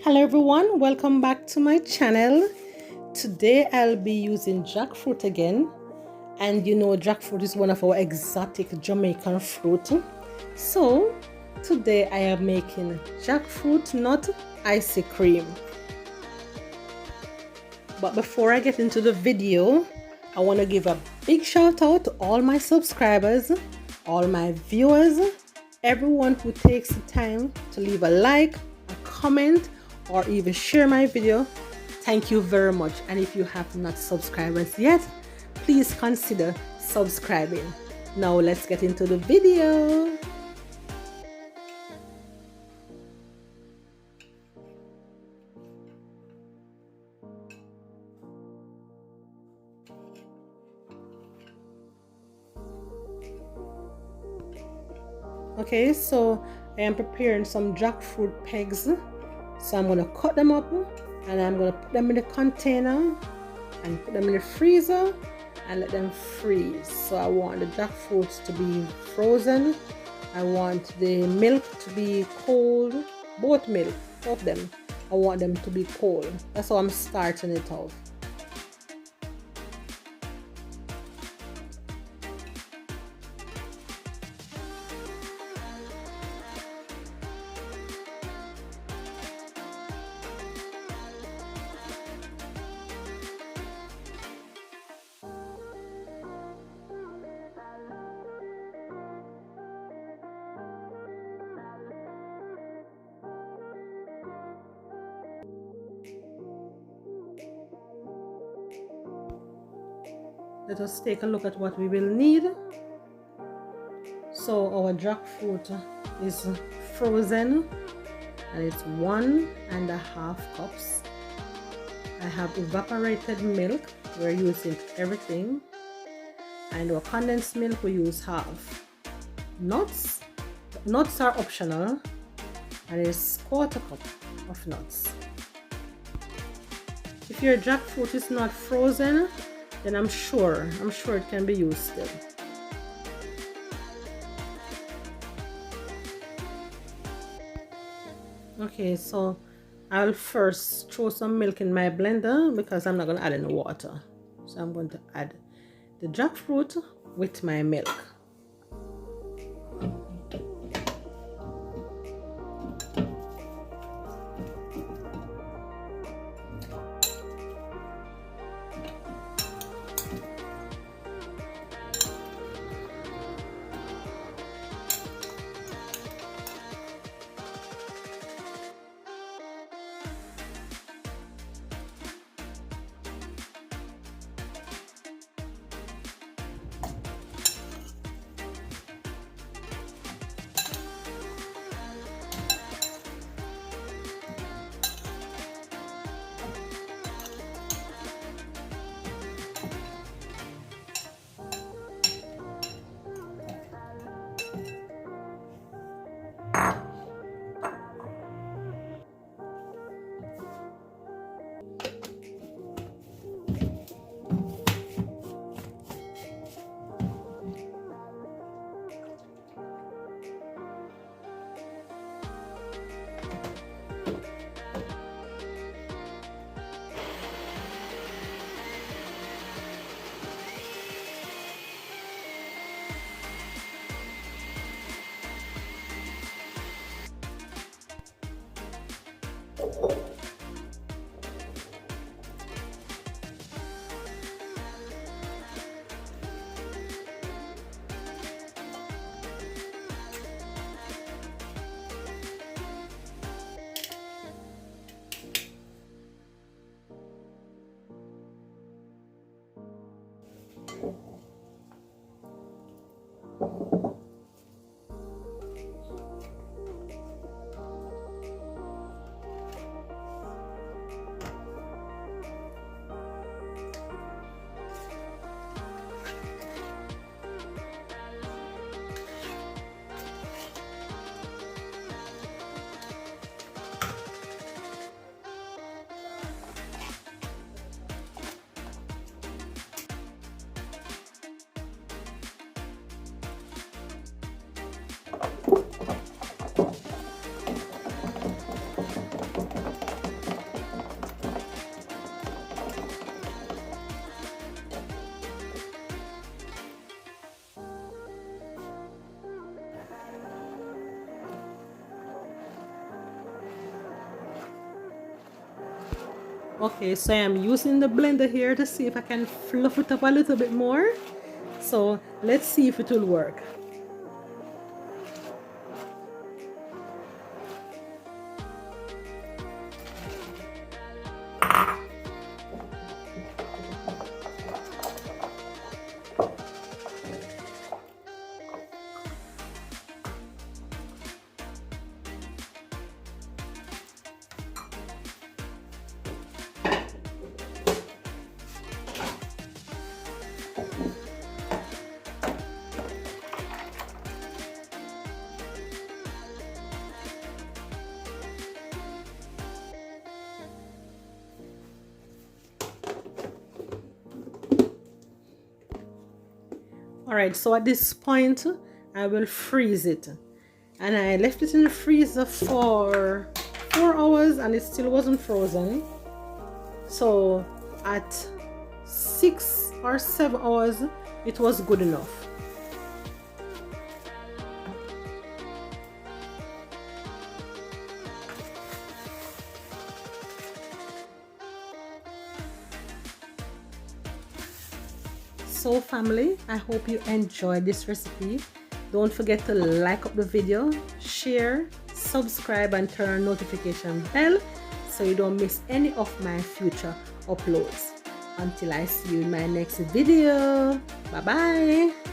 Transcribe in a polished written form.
Hello everyone, welcome back to my channel. Today I'll be using jackfruit again, and you know jackfruit is one of our exotic Jamaican fruit. So today I am making jackfruit nut icy cream. But before I get into the video, I want to give a big shout out to all my subscribers, all my viewers, everyone who takes the time to leave a like, a comment, or even share my video. Thank you very much. And if you have not subscribed as yet, please consider subscribing. Now let's get into the video. Okay, so I am preparing some jackfruit pegs. So I'm going to cut them up and I'm going to put them in the container and put them in the freezer and let them freeze. So I want the jackfruits to be frozen. I want the milk to be cold. Both milk of them, I want them to be cold. That's how I'm starting it off. Let us take a look at what we will need. So our jackfruit is frozen and it's 1.5 cups. I have evaporated milk, we're using everything, and our condensed milk we use half. Nuts are optional, and it's 1/4 cup of nuts. If your jackfruit is not frozen, then I'm sure it can be used still. Okay, so I'll first throw some milk in my blender because I'm not going to add any water. So I'm going to add the jackfruit with my milk. Okay, so I am using the blender here to see if I can fluff it up a little bit more. So let's see if it will work. Alright, so at this point I will freeze it, and I left it in the freezer for 4 hours and it still wasn't frozen. So at 6 or 7 hours it was good enough. So family, I hope you enjoyed this recipe. Don't forget to like up the video, share, subscribe, and turn on notification bell so you don't miss any of my future uploads. Until I see you in my next video. Bye bye.